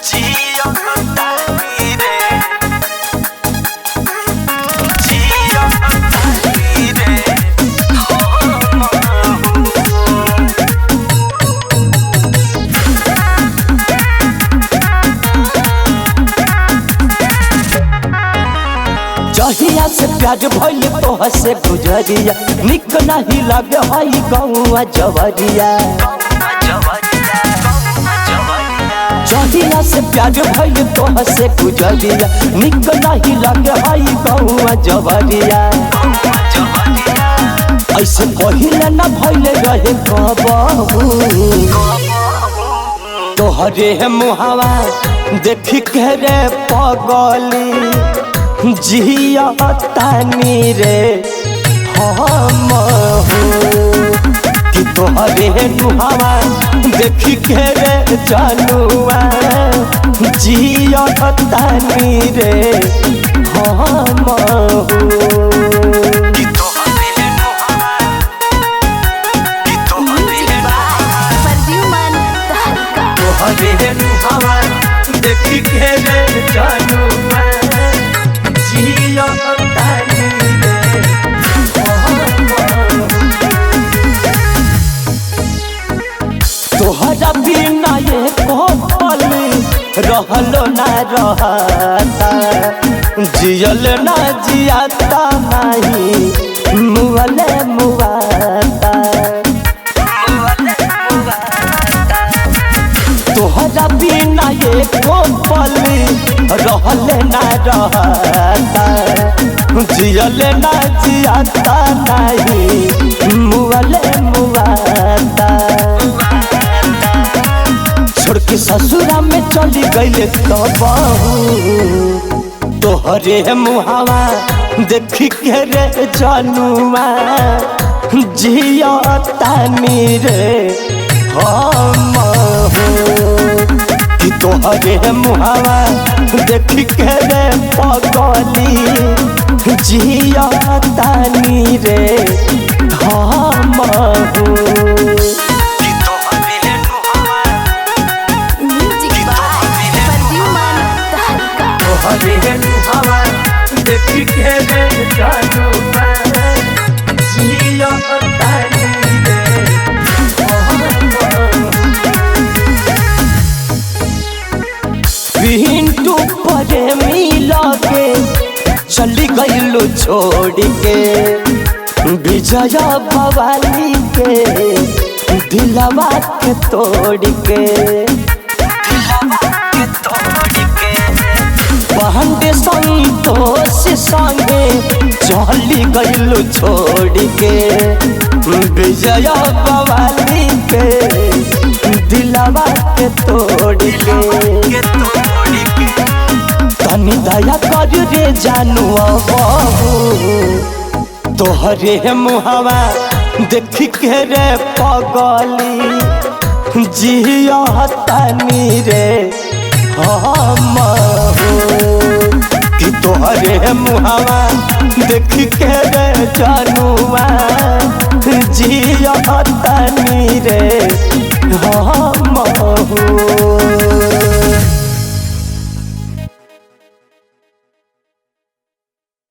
जियो तानी रे, जियो तानी रे, जहिया से प्यार भइल तोह से गुजरिया, निक नहीं लगे हई गौआ जवरिया। जहिया से प्यार भइल तोह से गुजरिया, निक नहीं लगे हई गौआ जवरिया। ऐसे पहिले न भइल रहे कबहू, तोहरे मुहावा देखी के रे पगली जिया तानी रे हम कि तोहरे मुहावा देखी के रे जानुआ जिया तानी रे हम कि तोहरे मुहावा, कि तोहरे तोहरे मुहावा देखी के रे जानुआ जियो तानी रे, तोहरा बिना ये पल रहलो ना रहता, जियल ना जियाता नहीं मुअले मुआता। तोहरा बिना ये पल रहले ना रहता, जियल ना जियाता नहीं मुअले मुआता। छोड़ के ससुरा में चली गईले कबहू, तोहरे मुहावा देखी के रे जानुआ जिया तानी रे हम कि तोहरे मुहावा देखी के रे पगली जिया तानी रे हम कि तोहरे मुहावा, तोहरे मुहावा देखी के रे जानुआ जियो तानी रे, पिंटू परे मिला के चली गईलू छोड़ के, विजया भवानी के दिलवा के तोड़ के। बहंडे संतोष संगे चली गईलू छोड़ के, विजया भवानी के दिलवा के तोड़ के। तनी दया कर रे जानू बहू, तोहरे मुहावा देखी के रे पगली जिया तानी रे हम कि तोहरे मुहावा देखी के रे जानुआ जिया तानी रे हम